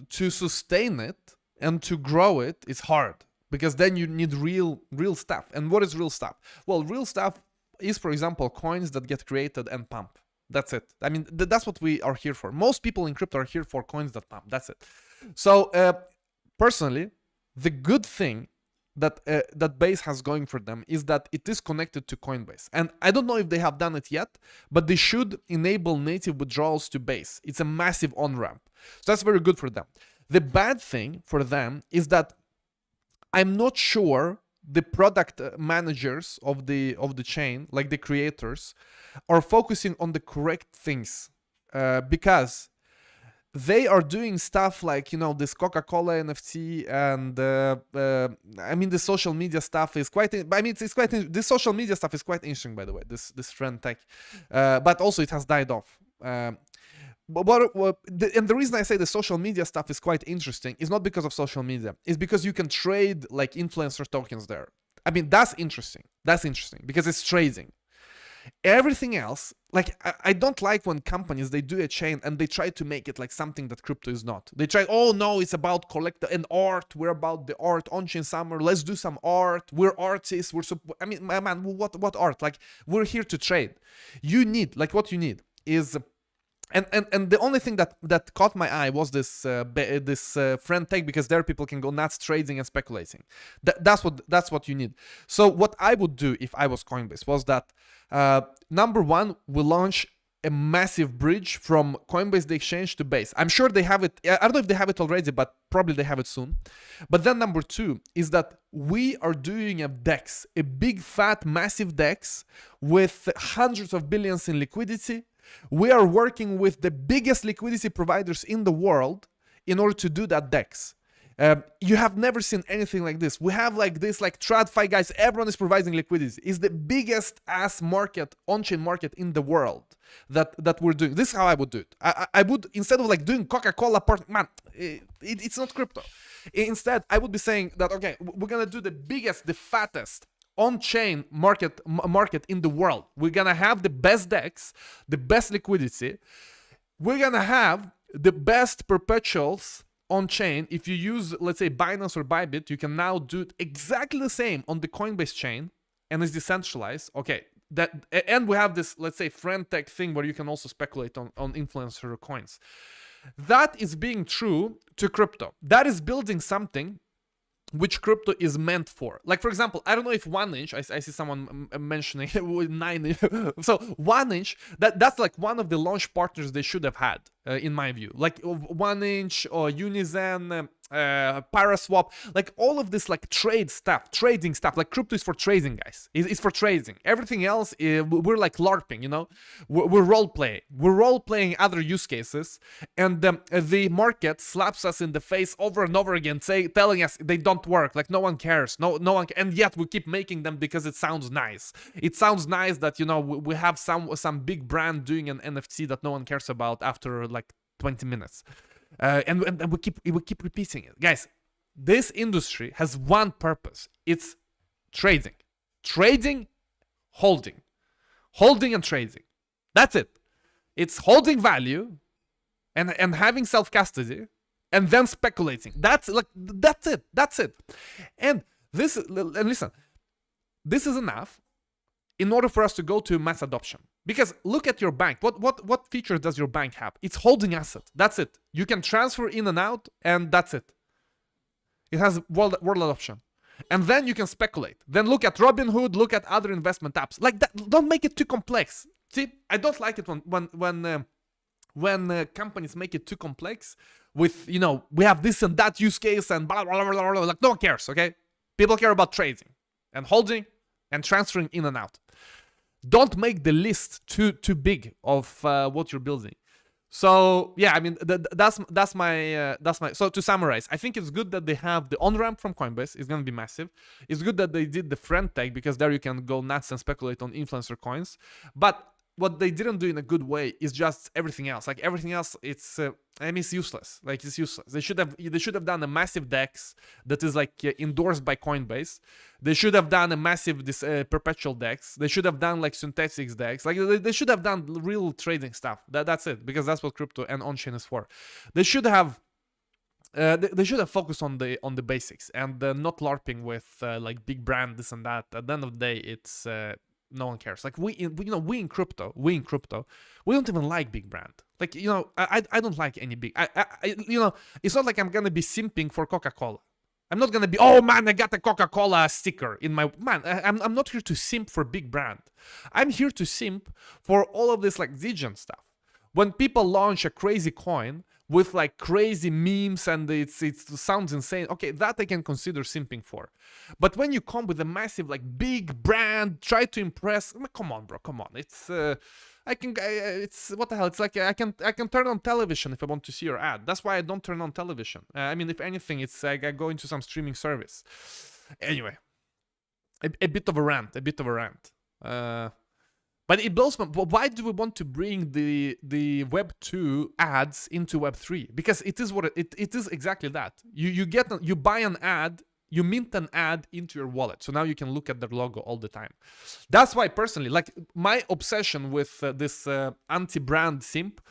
to sustain it and to grow it is hard, because then you need real stuff. And what is real stuff? Well, real stuff is, for example, coins that get created and pump. That's it. I mean, that's what we are here for. Most people in crypto are here for coins that pump. That's it. So personally, the good thing that Base has going for them is that it is connected to Coinbase. And I don't know if they have done it yet, but they should enable native withdrawals to Base. It's a massive on-ramp. So that's very good for them. The bad thing for them is that I'm not sure the product managers of the chain, like the creators, are focusing on the correct things, because they are doing stuff like, you know, this Coca-Cola NFT, and I mean, the social media stuff is quite. I mean, it's quite. This social media stuff is quite interesting, by the way. This trend tech, but also it has died off. And the reason I say the social media stuff is quite interesting is not because of social media. It's because you can trade like influencer tokens there. I mean, that's interesting. That's interesting because it's trading. Everything else, like I don't like when companies, they do a chain and they try to make it like something that crypto is not. They try, oh no, it's about collector and art. We're about the art. On-chain summer, let's do some art. We're artists. I mean, my man, what art? Like, we're here to trade. You need, like, what you need is. And the only thing that caught my eye was this friend tag, because there people can go nuts trading and speculating. That's what you need. So what I would do if I was Coinbase was that number one, we launch a massive bridge from Coinbase, the exchange, to Base. I'm sure they have it. I don't know if they have it already, but probably they have it soon. But then number two is that we are doing a DEX, a big, fat, massive DEX with hundreds of billions in liquidity. We are working with the biggest liquidity providers in the world in order to do that DEX. You have never seen anything like this. We have like this, like TradFi guys, everyone is providing liquidity. It's the biggest ass market, on-chain market in the world that we're doing. This is how I would do it. I would, instead of like doing Coca-Cola, man, it's not crypto. Instead, I would be saying that, okay, we're gonna do the biggest, the fattest on-chain market in the world. We're gonna have the best DEX, the best liquidity. We're gonna have the best perpetuals on-chain. If you use, let's say, Binance or BuyBit, you can now do it exactly the same on the Coinbase chain, and it's decentralized. Okay, and we have this, let's say, friend tech thing where you can also speculate on influencer coins. That is being true to crypto. That is building something which crypto is meant for. Like, for example, I don't know if 1inch, I see someone mentioning with 9 so 1inch, that's like one of the launch partners they should have had, in my view. Like 1inch or Unizen, Paraswap, like all of this like trading stuff, like crypto is for trading, guys. It's for trading. Everything else, we're like LARPing, you know? We're role-playing other use cases, and the market slaps us in the face over and over again, telling us they don't work, like no one cares, no one, and yet we keep making them because it sounds nice. It sounds nice that, you know, we have some big brand doing an NFT that no one cares about after like 20 minutes. And we keep repeating it. Guys, this industry has one purpose. It's trading. Holding and trading. That's it. It's holding value and having self-custody and then speculating. That's it. And listen, this is enough in order for us to go to mass adoption. Because look at your bank. What feature does your bank have? It's holding asset. That's it. You can transfer in and out, and that's it. It has world adoption. And then you can speculate. Then look at Robinhood, look at other investment apps. Like that, don't make it too complex. See, I don't like it when companies make it too complex with, you know, we have this and that use case and blah, blah, blah, blah, blah. Like, no one cares, okay? People care about trading and holding and transferring in and out. Don't make the list too big of what you're building. So yeah, I mean that's my. So to summarize, I think it's good that they have the on-ramp from Coinbase. It's gonna be massive. It's good that they did the friend tag, because there you can go nuts and speculate on influencer coins. But what they didn't do in a good way is just everything else. Like everything else, it's it's useless. Like it's useless. They should have done a massive DEX that is like endorsed by Coinbase. They should have done a massive perpetual DEX. They should have done like synthetics DEX. Like they should have done real trading stuff. That's it, because that's what crypto and on-chain is for. They should have. They should have focused on the basics and not LARPing with like big brand this and that. At the end of the day, it's no one cares. Like we in crypto, we don't even like big brand. Like, you know, I don't like any big. You know, it's not like I'm gonna be simping for Coca-Cola. I'm not gonna be, oh man, I got a Coca-Cola sticker in my man. I'm not here to simp for big brand. I'm here to simp for all of this like Zildjian stuff. When people launch a crazy coin with like crazy memes and it sounds insane, okay, that I can consider simping for. But when you come with a massive like big brand, try to impress, I mean, come on, bro, come on. It's it's what the hell? It's like I can turn on television if I want to see your ad. That's why I don't turn on television. I mean, if anything, it's like I go into some streaming service. Anyway, a bit of a rant. But it blows my. Why do we want to bring the Web 2 ads into Web 3? Because it is what it is exactly that. You buy an ad you mint an ad into your wallet. So now you can look at their logo all the time. That's why personally, like my obsession with this anti-brand simp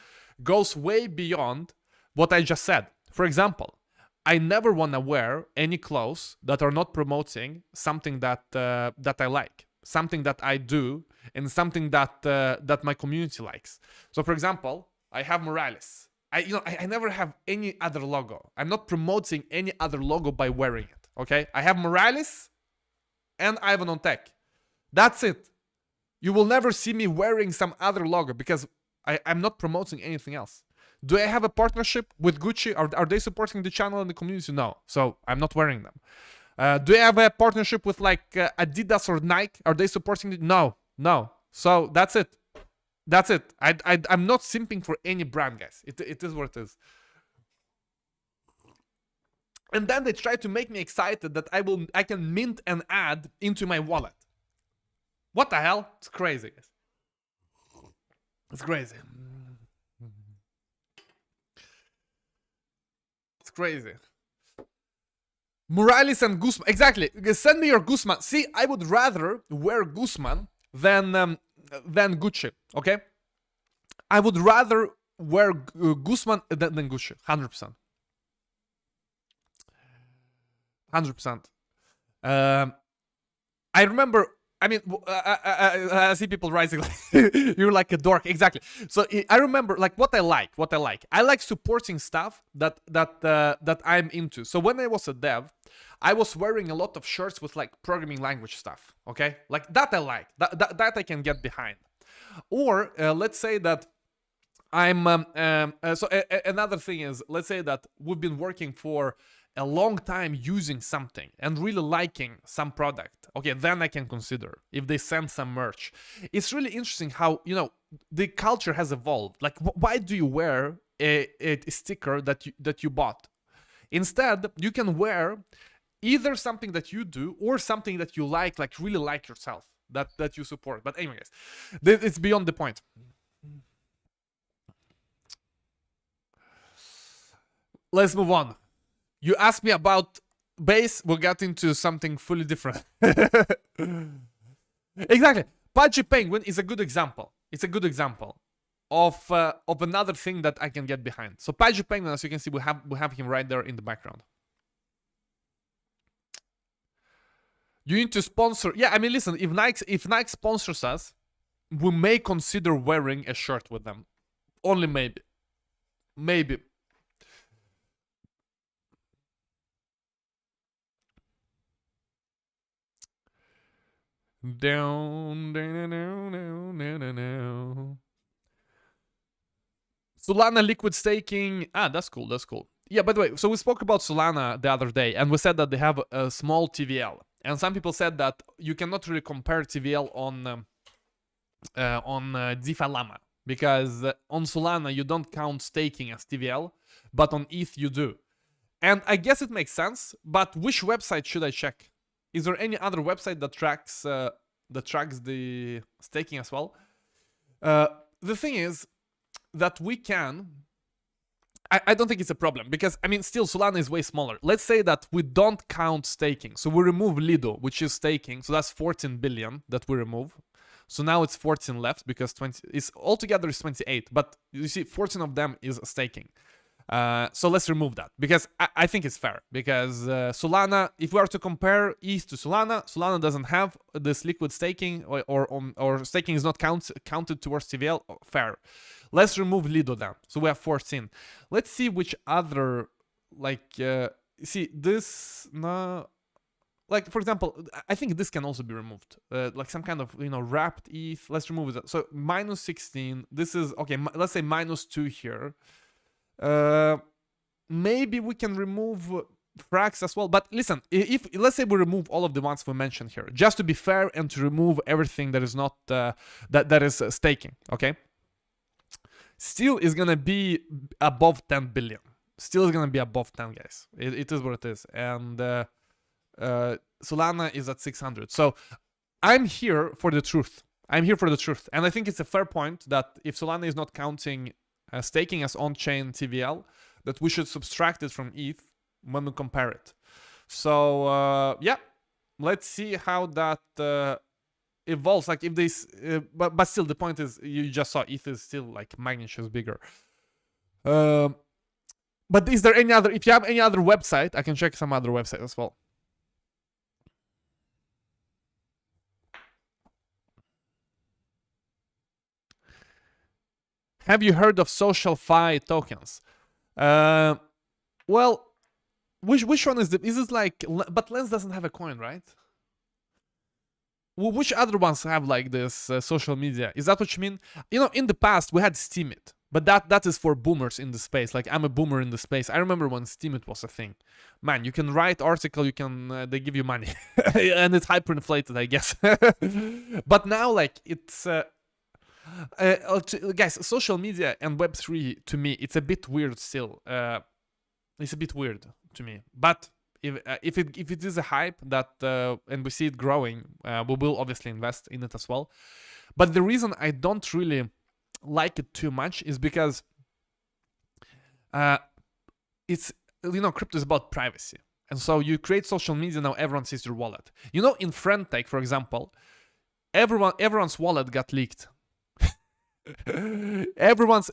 goes way beyond what I just said. For example, I never want to wear any clothes that are not promoting something that that I like, something that I do, and something that that my community likes. So for example, I have Morales. I never have any other logo. I'm not promoting any other logo by wearing it. Okay, I have Morales and Ivan on Tech. That's it. You will never see me wearing some other logo because I'm not promoting anything else. Do I have a partnership with Gucci? Are they supporting the channel and the community? No. So I'm not wearing them. Do I have a partnership with like Adidas or Nike? Are they supporting it? No. No. So that's it. That's it. I'm not simping for any brand, guys. It is what it is. And then they try to make me excited that I can mint an ad into my wallet. What the hell? It's crazy, guys. It's crazy. It's crazy. Morales and Guzman. Exactly. Send me your Guzman. See, I would rather wear Guzman than Gucci. Okay? I would rather wear Guzman than Gucci. 100%. 100%. I remember. I mean, I see people rising. You're like a dork, exactly. So I remember, like, what I like. I like supporting stuff that I'm into. So when I was a dev, I was wearing a lot of shirts with like programming language stuff. Okay, like that I like. That I can get behind. Or let's say that I'm. Another thing is, let's say that we've been working for a long time using something and really liking some product. Okay, then I can consider if they send some merch. It's really interesting how, you know, the culture has evolved. Like, why do you wear a sticker that you bought? Instead, you can wear either something that you do or something that you like really like yourself, that you support. But anyways, it's beyond the point. Let's move on. You asked me about base, we'll get into something fully different. Exactly. Pudgy Penguin is a good example. It's a good example of another thing that I can get behind. So Pudgy Penguin, as you can see, we have him right there in the background. You need to sponsor. Yeah, I mean, listen, if Nike sponsors us, we may consider wearing a shirt with them. Only maybe. Maybe. Down. Solana liquid staking. Ah, that's cool. That's cool. Yeah, by the way, so we spoke about Solana the other day, and we said that they have a small TVL. And some people said that you cannot really compare TVL on DeFi Llama, because on Solana you don't count staking as TVL, but on ETH you do. And I guess it makes sense, but which website should I check? Is there any other website that tracks the staking as well? The thing is that we can. I don't think it's a problem, because, I mean, still Solana is way smaller. Let's say that we don't count staking. So we remove Lido, which is staking. So that's 14 billion that we remove. So now it's 14 left, because 20 is altogether is 28. But you see, 14 of them is staking. So let's remove that, because I think it's fair, because Solana, if we are to compare ETH to Solana doesn't have this liquid staking, or staking is not counted towards TVL. Fair. Let's remove Lido then. So we have 14. Let's see which other, like, see this, no, like, for example, I think this can also be removed. Like some kind of, you know, wrapped ETH. Let's remove it. So minus 16. This is, okay, let's say minus 2 here. Maybe we can remove Frax as well. But listen, if let's say we remove all of the ones we mentioned here, just to be fair and to remove everything that is not that is staking, okay? Still is gonna be above 10 billion. Still is gonna be above 10, guys. It is what it is. And Solana is at 600. So I'm here for the truth. I'm here for the truth. And I think it's a fair point that if Solana is not counting staking as on-chain TVL, that we should subtract it from ETH when we compare it. So yeah, let's see how that evolves. Like if this, but still, the point is, you just saw ETH is still like magnitudes bigger. But is there any other? If you have any other website, I can check some other website as well. Have you heard of social fi tokens? Well, which one is the? Is it like? But Lens doesn't have a coin, right? Which other ones have like this social media? Is that what you mean? You know, in the past we had Steemit, but that is for boomers in the space. Like I'm a boomer in the space. I remember when Steemit was a thing. Man, you can write article, you can they give you money, and it's hyperinflated, I guess. But now, like it's. Guys, social media and Web3 to me, it's a bit weird still. It's a bit weird to me. But if it is a hype that and we see it growing, we will obviously invest in it as well. But the reason I don't really like it too much is because it's, you know, crypto is about privacy, and so you create social media, now everyone sees your wallet. You know, in FriendTech, for example, everyone's wallet got leaked.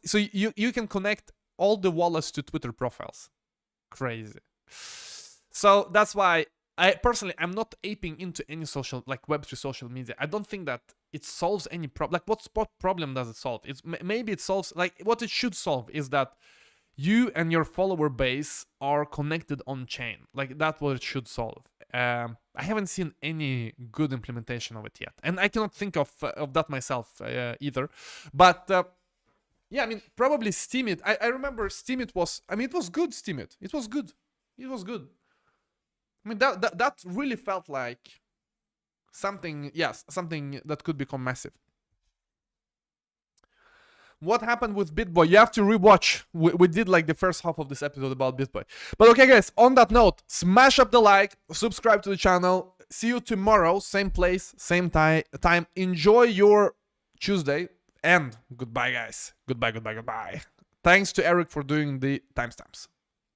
So you can connect all the wallets to Twitter profiles. Crazy. So that's why I'm not aping into any social, like Web3 social media. I don't think that it solves any problem. Like what problem does it solve? Maybe it solves, like what it should solve is that you and your follower base are connected on chain. Like that's what it should solve. I haven't seen any good implementation of it yet, and I cannot think of that myself either. But yeah, I mean, probably Steemit. I remember Steemit was. I mean, it was good. Steemit. It was good. It was good. I mean, that really felt like something. Yes, something that could become massive. What happened with Bitboy? You have to rewatch. We did like the first half of this episode about Bitboy. But okay, guys, on that note, smash up the like, subscribe to the channel. See you tomorrow, same place, same time. Enjoy your Tuesday, and goodbye, guys. Goodbye, goodbye, goodbye. Thanks to Eric for doing the timestamps.